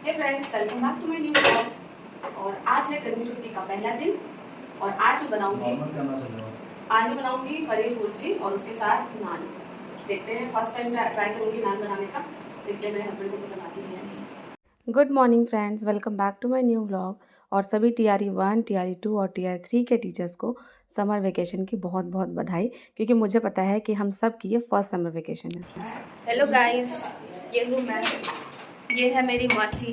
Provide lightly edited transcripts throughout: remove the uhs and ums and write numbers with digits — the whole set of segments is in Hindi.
Hey friends, welcome back to my new blog. और आज है गर्मी छुट्टी का पहला दिन और आज मैं बनाऊंगी पनीर भुर्जी और उसके साथ नान। देखते हैं, फर्स्ट टाइम ट्राई करूंगी नान बनाने का। देखते हैं मेरे हस्बैंड को पसंद आती है या नहीं। Good morning friends, welcome back to my new vlog. और सभी TRE 1, TRE 2 और TRE 3 के टीचर्स को समर वेकेशन की बहुत बहुत बधाई, क्योंकि मुझे पता है कि हम सब की ये फर्स्ट समर वेकेशन है। हेलो गाइस, ये हूँ मैं, ये है मेरी मौसी।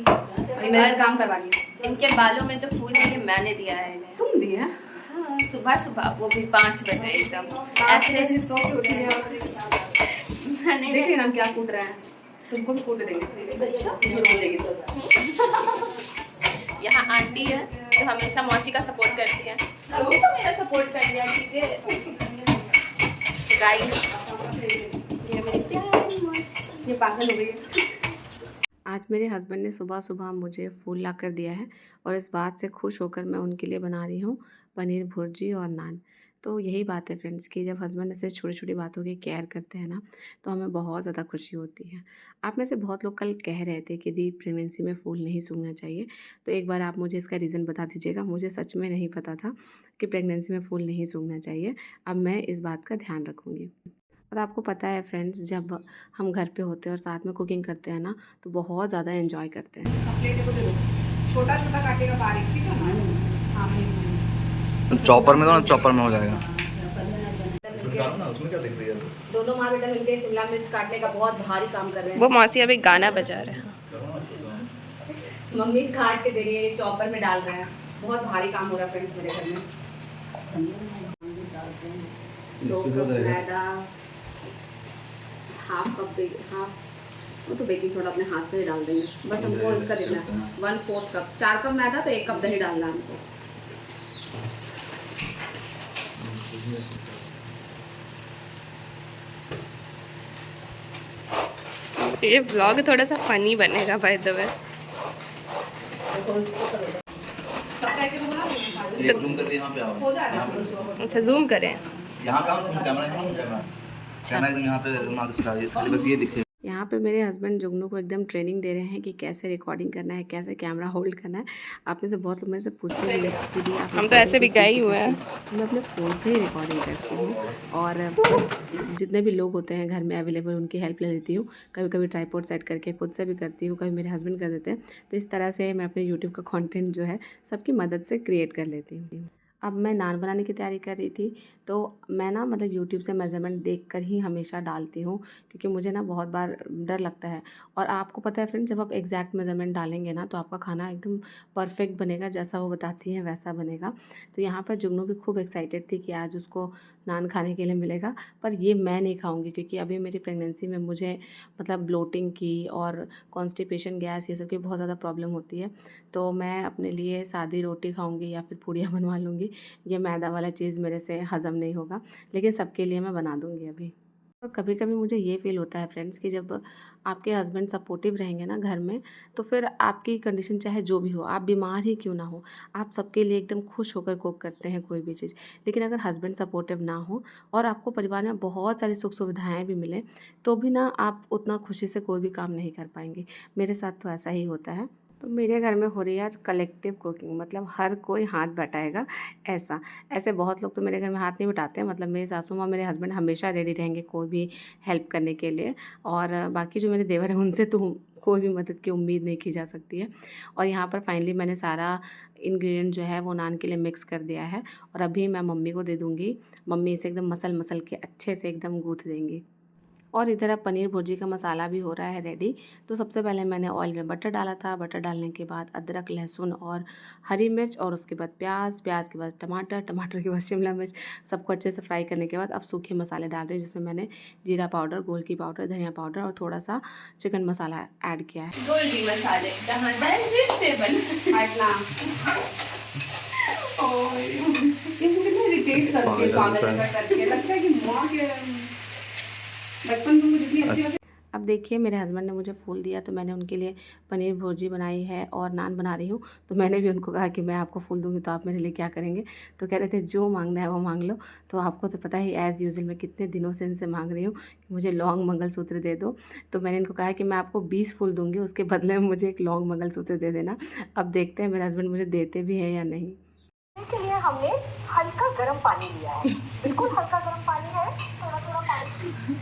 मेरे काम करवा लिया। इनके बालों में जो फूल है ये मैंने दिया है इन्हें। तुम दिए? हाँ, सुबह सुबह, वो भी 5 बजे एकदम ऐसे सो के उठी है। देखिए ना क्या कूट रहे हैं, तुमको भी कूट देंगे। अच्छा, यहाँ आंटी है जो हमेशा मौसी का सपोर्ट करती है, अभी तो मेरा सपोर्ट कर लिया। ठीक है गाइस, ये मेरी प्यारी मौसी, ये पागल हो गई है। आज मेरे हस्बैंड ने सुबह सुबह मुझे फूल ला कर दिया है और इस बात से खुश होकर मैं उनके लिए बना रही हूँ पनीर भुर्जी और नान। तो यही बात है फ्रेंड्स कि जब हस्बैंड ऐसे छोटी छोटी बातों की केयर करते हैं ना, तो हमें बहुत ज़्यादा खुशी होती है। आप में से बहुत लोग कल कह रहे थे कि दी प्रेगनेंसी में फूल नहीं सूंघना चाहिए, तो एक बार आप मुझे इसका रीज़न बता दीजिएगा। मुझे सच में नहीं पता था कि प्रेगनेंसी में फूल नहीं सूंघना चाहिए। अब मैं इस बात का ध्यान रखूँगी। और आपको पता है फ्रेंड्स, जब हम घर पे होते हैं और साथ में कुकिंग करते हैं ना, तो बहुत ज़्यादा एंजॉय करते हैं। प्लेट को दे दो, छोटा छोटा काटेगा बारीक, ठीक है ना? हाँ, चॉपर में दो ना, चॉपर में हो जाएगा। उसमें क्या दिख रही है? दोनों माँ बेटा मिलके शिमला मिर्च काटने का बहुत भारी काम कर रहे हैं। वो मौसी अभी गाना बजा रहे हैं। मम्मी काट के दे रही है, चॉपर में डाल रहे हैं। बहुत भारी काम हो रहा है फ्रेंड्स मेरे घर में। 2 कप मैदा, हाफ वो तो बेकिंग सोडा अपने हाथ से ही डाल देंगे। बस हमको इसका देखना है 1/4 कप, 4 कप मैदा तो 1 कप दही डालना है हमको। ये व्लॉग थोड़ा सा फनी बनेगा बाय द वे। जूम करके यहाँ पे आओ। हो जाएगा। अच्छा, जूम करें। यहाँ का कैमरा एकदम यहाँ पे बस ये दिखे। यहाँ पे मेरे हस्बैंड जुगनू को एकदम ट्रेनिंग दे रहे हैं कि कैसे रिकॉर्डिंग करना है, कैसे कैमरा होल्ड करना है। आप में से बहुत लोग मेरे से पूछते हैं दीदी आप हम तो ऐसे भी गए ही हुए हैं। तो मैं अपने फ़ोन से ही रिकॉर्डिंग करती हूँ और बस जितने भी लोग होते हैं घर में अवेलेबल उनकी हेल्प ले लेती हूँ। कभी कभी ट्राइपॉड सेट करके खुद से भी करती हूँ, कभी मेरे हस्बैंड कर देते हैं। तो इस तरह से मैं अपने यूट्यूब का कॉन्टेंट जो है सबकी मदद से क्रिएट कर लेती हूँ। अब मैं नान बनाने की तैयारी कर रही थी, तो मैं ना मतलब यूट्यूब से मेज़रमेंट देखकर ही हमेशा डालती हूँ, क्योंकि मुझे ना बहुत बार डर लगता है। और आपको पता है फ्रेंड्स, जब आप एग्जैक्ट मेज़रमेंट डालेंगे ना, तो आपका खाना एकदम परफेक्ट बनेगा, जैसा वो बताती हैं वैसा बनेगा। तो यहाँ पर जुगनू भी खूब एक्साइटेड थी कि आज उसको नान खाने के लिए मिलेगा, पर ये मैं नहीं खाऊँगी क्योंकि अभी मेरी प्रेगनेंसी में मुझे मतलब ब्लोटिंग की और कॉन्स्टिपेशन, गैस, ये सब की बहुत ज़्यादा प्रॉब्लम होती है। तो मैं अपने लिए सादी रोटी खाऊँगी या फिर पूड़ियाँ बनवा लूँगी। ये मैदा वाला चीज़ मेरे से हज़म नहीं होगा, लेकिन सबके लिए मैं बना दूँगी अभी। और कभी कभी मुझे ये फ़ील होता है फ्रेंड्स कि जब आपके हस्बैंड सपोर्टिव रहेंगे ना घर में, तो फिर आपकी कंडीशन चाहे जो भी हो, आप बीमार ही क्यों ना हो, आप सबके लिए एकदम खुश होकर कुक करते हैं कोई भी चीज़। लेकिन अगर हस्बैंड सपोर्टिव ना हो और आपको परिवार में बहुत सारी सुख सुविधाएँ भी मिलें, तो भी ना आप उतना खुशी से कोई भी काम नहीं कर पाएंगे। मेरे साथ तो ऐसा ही होता है। तो मेरे घर में हो रही है आज कलेक्टिव कुकिंग, मतलब हर कोई हाथ बटाएगा। ऐसे बहुत लोग तो मेरे घर में हाथ नहीं बटाते हैं, मतलब मेरी सासू माँ, मेरे हस्बैंड हमेशा रेडी रहेंगे कोई भी हेल्प करने के लिए। और बाकी जो मेरे देवर हैं उनसे तो कोई भी मदद की उम्मीद नहीं की जा सकती है। और यहाँ पर फाइनली मैंने सारा इंग्रेडिएंट जो है वो नान के लिए मिक्स कर दिया है और अभी मैं मम्मी को दे दूँगी। मम्मी इसे एकदम मसल मसल के अच्छे से एकदम गूँथ देंगी। और इधर अब पनीर भुर्जी का मसाला भी हो रहा है रेडी। तो सबसे पहले मैंने ऑयल में बटर डाला था। बटर डालने के बाद अदरक, लहसुन और हरी मिर्च, और उसके बाद प्याज के बाद टमाटर, टमाटर के बाद शिमला मिर्च, सबको अच्छे से फ्राई करने के बाद अब सूखे मसाले डाल रहे हैं, जिसमें मैंने जीरा पाउडर, गोलकी पाउडर, धनिया पाउडर और थोड़ा सा चिकन मसाला ऐड किया है। गोल्डी मसाले लगता है कि माँ के बचपन में मुझे जितनी अच्छी लगती। अब देखिए मेरे हस्बैंड ने मुझे फूल दिया तो मैंने उनके लिए पनीर भुर्जी बनाई है और नान बना रही हूँ। तो मैंने भी उनको कहा कि मैं आपको फूल दूँगी तो आप मेरे लिए क्या करेंगे? तो कह रहे थे जो माँगना है वो माँग लो। तो आपको तो पता ही एज़ यूजुअल मैं कितने दिनों से इनसे माँग रही हूँ कि मुझे लॉन्ग मंगलसूत्र दे दो। तो मैंने इनको कहा कि मैं आपको 20 फूल दूँगी, उसके बदले में मुझे एक लॉन्ग मंगलसूत्र दे देना। अब देखते हैं मेरे हस्बैंड मुझे देते भी हैं या नहीं। के लिए हमने हल्का गर्म पानी लिया है। बिल्कुल हल्का गर्म पानी है, थोड़ा थोड़ा पानी।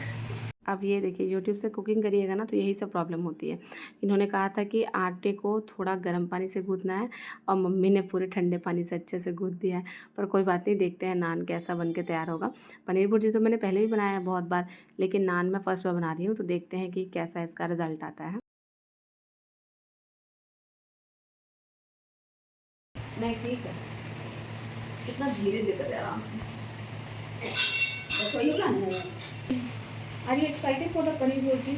अब ये देखिए यूट्यूब से कुकिंग करिएगा ना तो यही सब प्रॉब्लम होती है। इन्होंने कहा था कि आटे को थोड़ा गर्म पानी से गूँथना है और मम्मी ने पूरे ठंडे पानी से अच्छे से गूँथ दिया है। पर कोई बात नहीं, देखते हैं नान कैसा बन के तैयार होगा। पनीर भुर्जी तो मैंने पहले भी बनाया है बहुत बार, लेकिन नान मैं फर्स्ट बार बना रही हूँ तो देखते हैं कि कैसा इसका रिज़ल्ट आता है। नहीं ठीक है, कितना धीरे धीरे कर आराम से। रसोई बनाना है। Are you excited for the paneer bhurji?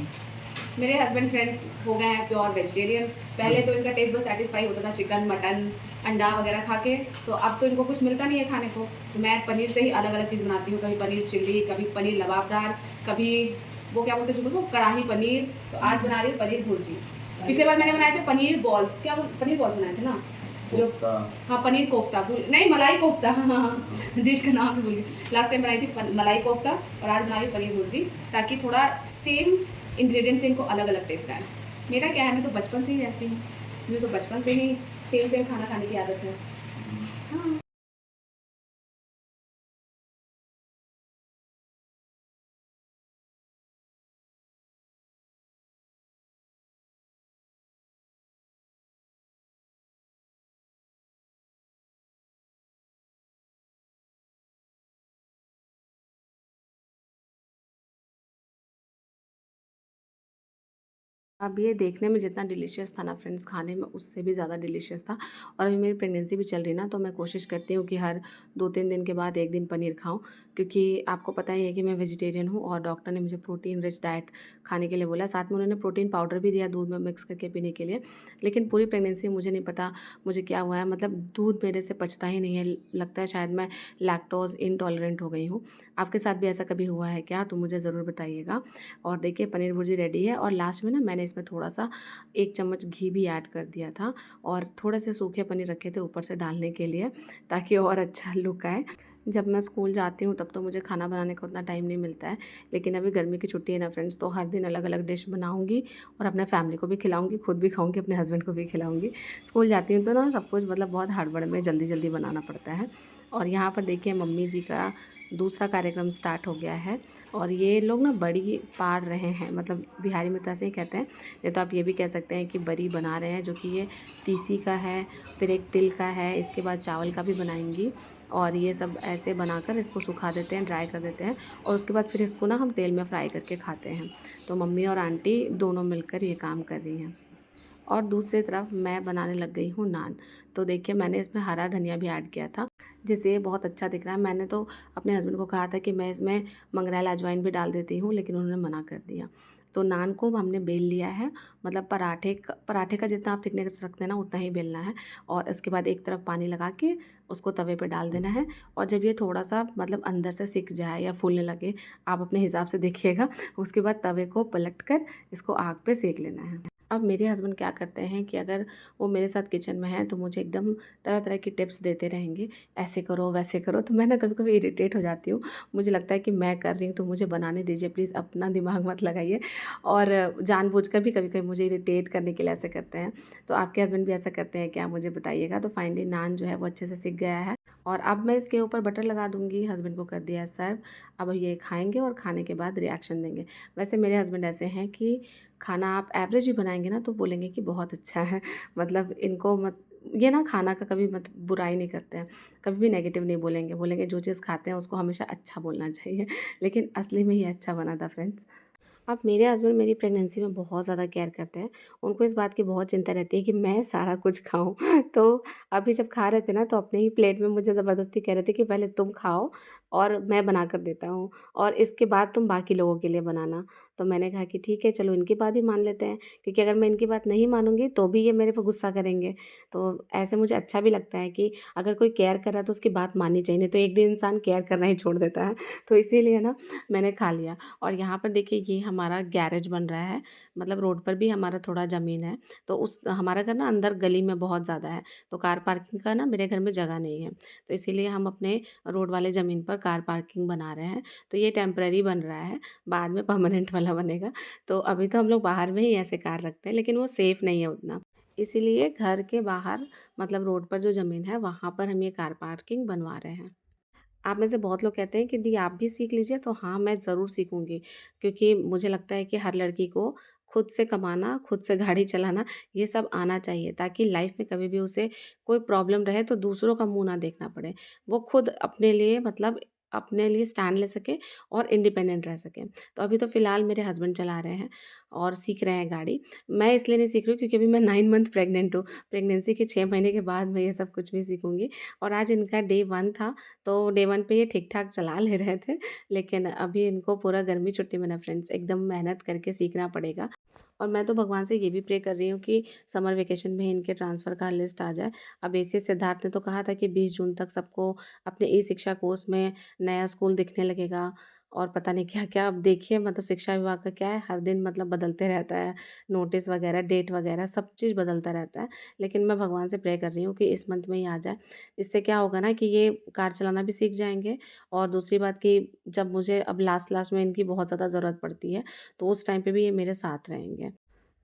मेरे हस्बैंड फ्रेंड्स हो गए हैं प्योर वेजिटेरियन। पहले तो इनका टेस्ट बहुत सेटिस्फाई होता था चिकन मटन अंडा वगैरह खा के, तो अब तो इनको कुछ मिलता नहीं है खाने को। तो मैं पनीर से ही अलग अलग चीज़ बनाती हूँ, कभी पनीर चिल्ली, कभी पनीर लबाबदार, कभी वो क्या बोलते हैं जो कढ़ाई पनीर। तो आज बना रही हूँ पनीर भुर्जी। पिछले बार मैंने बनाए थे पनीर बॉल्स, पनीर बॉल्स बनाए थे ना जो, हाँ पनीर कोफ्ता, नहीं मलाई कोफ्ता, हाँ डिश का नाम भूल गई। लास्ट टाइम बनाई थी मलाई कोफ्ता और आज बना रही पनीर भुर्जी, ताकि थोड़ा सेम इंग्रेडिएंट्स से इनको अलग अलग टेस्ट आए। मेरा क्या है, मैं तो बचपन से ही ऐसी हूँ, मुझे तो बचपन से ही सेम सेम खाना खाने की आदत है। हाँ। अब ये देखने में जितना डिलीशियस था ना फ्रेंड्स, खाने में उससे भी ज़्यादा डिलीशियस था। और अभी मेरी प्रेगनेंसी भी चल रही ना, तो मैं कोशिश करती हूँ कि हर 2-3 दिन के बाद एक दिन पनीर खाऊं, क्योंकि आपको पता ही है कि मैं वेजिटेरियन हूँ और डॉक्टर ने मुझे प्रोटीन रिच डाइट खाने के लिए बोला। साथ में उन्होंने प्रोटीन पाउडर भी दिया दूध में मिक्स करके पीने के लिए। लेकिन पूरी प्रेगनेंसी मुझे नहीं पता मुझे क्या हुआ है, मतलब दूध मेरे से पचता ही नहीं है। लगता है शायद मैं लैक्टोज इनटॉलरेंट हो गई हूँ। आपके साथ भी ऐसा कभी हुआ है क्या? तो मुझे ज़रूर बताइएगा। और देखिए पनीर भुर्जी रेडी है और लास्ट में ना मैंने इसमें थोड़ा सा 1 चम्मच घी भी ऐड कर दिया था और थोड़े से सूखे पनीर रखे थे ऊपर से डालने के लिए, ताकि और अच्छा लुक आए। जब मैं स्कूल जाती हूँ तब तो मुझे खाना बनाने का उतना टाइम नहीं मिलता है, लेकिन अभी गर्मी की छुट्टी है ना फ्रेंड्स, तो हर दिन अलग अलग डिश बनाऊँगी और अपने फैमिली को भी खिलाऊँगी, खुद भी खाऊँगी, अपने हस्बैंड को भी खिलाऊँगी। स्कूल जाती हूँ तो ना सब कुछ मतलब बहुत हड़बड़ में जल्दी जल्दी बनाना पड़ता है। और यहाँ पर देखिए मम्मी जी का दूसरा कार्यक्रम स्टार्ट हो गया है और ये लोग ना बड़ी पाड़ रहे हैं, मतलब बिहारी में तो ऐसे ही कहते हैं, नहीं तो आप ये भी कह सकते हैं कि बड़ी बना रहे हैं, जो कि ये तीसी का है, फिर एक तिल का है, इसके बाद चावल का भी बनाएंगी। और ये सब ऐसे बनाकर इसको सुखा देते हैं, ड्राई कर देते हैं और उसके बाद फिर इसको ना हम तेल में फ्राई करके खाते हैं। तो मम्मी और आंटी दोनों मिलकर ये काम कर रही हैं। और दूसरी तरफ मैं बनाने लग गई हूँ नान। तो देखिए मैंने इसमें हरा धनिया भी ऐड किया था, जिससे ये बहुत अच्छा दिख रहा है। मैंने तो अपने हस्बैंड को कहा था कि मैं इसमें मंगरेल अजवाइन भी डाल देती हूँ, लेकिन उन्होंने मना कर दिया। तो नान को हमने बेल लिया है, मतलब पराठे का जितना आप थिकनेस रखते हैं ना उतना ही बेलना है। और इसके बाद एक तरफ पानी लगा के उसको तवे पे डाल देना है। और जब ये थोड़ा सा मतलब अंदर से सिक जाए या फूलने लगे, आप अपने हिसाब से देखिएगा, उसके बाद तवे को पलट कर इसको आग पे सेक लेना है। अब मेरे हस्बैंड क्या करते हैं कि अगर वो मेरे साथ किचन में हैं तो मुझे एकदम तरह तरह की टिप्स देते रहेंगे, ऐसे करो वैसे करो। तो मैं ना कभी कभी इरिटेट हो जाती हूँ, मुझे लगता है कि मैं कर रही हूँ तो मुझे बनाने दीजिए, प्लीज़ अपना दिमाग मत लगाइए। और जानबूझकर भी कभी कभी मुझे इरिटेट करने के लिए ऐसे करते हैं। तो आपके हस्बैंड भी ऐसा करते हैं क्या? मुझे बताइएगा। तो फाइनली नान जो है वो अच्छे से सिक गया है और अब मैं इसके ऊपर बटर लगा दूँगी। हस्बैंड को कर दिया है सर्व। अब ये खाएंगे और खाने के बाद रिएक्शन देंगे। वैसे मेरे हस्बैंड ऐसे हैं कि खाना आप एवरेज भी बनाएंगे ना तो बोलेंगे कि बहुत अच्छा है। मतलब इनको मत ये ना खाना का कभी मत बुराई नहीं करते हैं, कभी भी नेगेटिव नहीं बोलेंगे। बोलेंगे जो चीज़ खाते हैं उसको हमेशा अच्छा बोलना चाहिए। लेकिन असली में ही अच्छा बना था फ्रेंड्स। अब मेरे हस्बैंड मेरी प्रेगनेंसी में बहुत ज़्यादा केयर करते हैं। उनको इस बात की बहुत चिंता रहती है कि मैं सारा कुछ खाऊँ। तो अभी जब खा रहे थे ना तो अपने ही प्लेट में मुझे ज़बरदस्ती कह रहे थे कि पहले तुम खाओ, और मैं बना कर देता हूँ और इसके बाद तुम बाकी लोगों के लिए बनाना। तो मैंने कहा कि ठीक है चलो इनकी बात ही मान लेते हैं, क्योंकि अगर मैं इनकी बात नहीं मानूँगी तो भी ये मेरे पे गुस्सा करेंगे। तो ऐसे मुझे अच्छा भी लगता है कि अगर कोई केयर कर रहा है तो उसकी बात माननी चाहिए, नहीं तो एक दिन इंसान केयर करना ही छोड़ देता है। तो इसीलिए ना मैंने खा लिया। और यहाँ पर देखिए ये हमारा गैरेज बन रहा है, मतलब रोड पर भी हमारा थोड़ा ज़मीन है। तो उस हमारा घर ना अंदर गली में बहुत ज़्यादा है, तो कार पार्किंग का ना मेरे घर में जगह नहीं है। तो इसीलिए हम अपने रोड वाले ज़मीन पर कार पार्किंग बना रहे हैं। तो ये टेम्परेरी बन रहा है, बाद में परमानेंट वाला बनेगा। तो अभी तो हम लोग बाहर में ही ऐसे कार रखते हैं, लेकिन वो सेफ़ नहीं है उतना। इसीलिए घर के बाहर मतलब रोड पर जो ज़मीन है वहाँ पर हम ये कार पार्किंग बनवा रहे हैं। आप में से बहुत लोग कहते हैं कि दी आप भी सीख लीजिए, तो हाँ, मैं ज़रूर सीखूँगी, क्योंकि मुझे लगता है कि हर लड़की को खुद से कमाना, खुद से गाड़ी चलाना ये सब आना चाहिए, ताकि लाइफ़ में कभी भी उसे कोई प्रॉब्लम रहे तो दूसरों का मुँह ना देखना पड़े। वो खुद अपने लिए मतलब अपने लिए स्टैंड ले सके और इंडिपेंडेंट रह सके। तो अभी तो फ़िलहाल मेरे हस्बैंड चला रहे हैं और सीख रहे हैं गाड़ी। मैं इसलिए नहीं सीख रही हूँ क्योंकि अभी मैं 9 मंथ प्रेग्नेंट हूँ। प्रेगनेंसी के 6 महीने के बाद मैं ये सब कुछ भी सीखूँगी। और आज इनका डे 1 था, तो डे 1 पे ये ठीक-ठाक चला ले रहे थे, लेकिन अभी इनको पूरा गर्मी छुट्टी में ना फ्रेंड्स एकदम मेहनत करके सीखना पड़ेगा। और मैं तो भगवान से ये भी प्रे कर रही हूँ कि समर वेकेशन में इनके ट्रांसफ़र का लिस्ट आ जाए। अब एसीएस सिद्धार्थ ने तो कहा था कि 20 जून तक सबको अपने ई-शिक्षा कोर्स में नया स्कूल दिखने लगेगा और पता नहीं क्या-क्या। अब देखिए मतलब शिक्षा विभाग का क्या है, हर दिन मतलब बदलते रहता है, नोटिस वगैरह, डेट वगैरह सब चीज़ बदलता रहता है। लेकिन मैं भगवान से प्रे कर रही हूँ कि इस मंथ में ही आ जाए। इससे क्या होगा ना कि ये कार चलाना भी सीख जाएँगे, और दूसरी बात कि जब मुझे अब लास्ट-लास्ट में इनकी बहुत ज़्यादा ज़रूरत पड़ती है, तो उस टाइम पे भी ये मेरे साथ रहेंगे।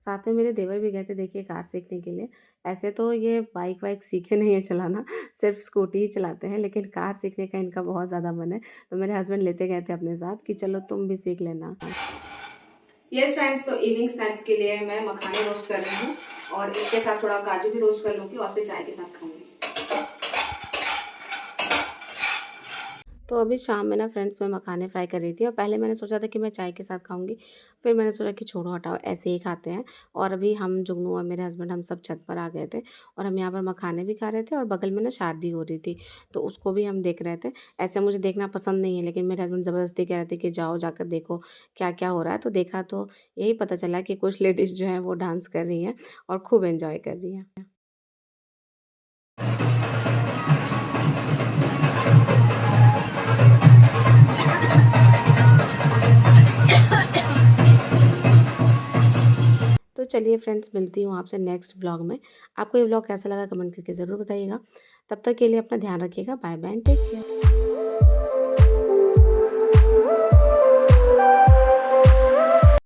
साथ में मेरे देवर भी गए थे देखिए कार सीखने के लिए। ऐसे तो ये बाइक-वाइक सीखे नहीं है चलाना, सिर्फ़ स्कूटी ही चलाते हैं, लेकिन कार सीखने का इनका बहुत ज़्यादा मन है। तो मेरे हस्बैंड लेते गए थे अपने साथ कि चलो तुम भी सीख लेना। यस फ्रेंड्स, तो इवनिंग स्नैक्स के लिए मैं मखाने रोस्ट कर रही हूँ और इसके साथ थोड़ा काजू भी रोस्ट कर लूँगी और फिर चाय के साथ खाऊँगी। तो अभी शाम में ना फ्रेंड्स मैं मखाने फ्राई कर रही थी और पहले मैंने सोचा था कि मैं चाय के साथ खाऊंगी, फिर मैंने सोचा कि छोड़ो हटाओ ऐसे ही खाते हैं। और अभी हम जुगनू और मेरे हस्बैंड हम सब छत पर आ गए थे और हम यहाँ पर मखाने भी खा रहे थे और बगल में ना शादी हो रही थी, तो उसको भी हम देख रहे थे। ऐसे मुझे देखना पसंद नहीं है, लेकिन मेरे हस्बैंड ज़बरदस्ती कह रहे थे कि जाओ जाकर देखो क्या क्या हो रहा है। तो देखा तो यही पता चला कि कुछ लेडीज़ जो हैं वो डांस कर रही हैं और खूब एंजॉय कर रही हैं। तो चलिए फ्रेंड्स, मिलती हूँ आपसे नेक्स्ट व्लॉग में। आपको ये व्लॉग कैसा लगा कमेंट करके ज़रूर बताइएगा। तब तक के लिए अपना ध्यान रखिएगा। Bye bye and take care.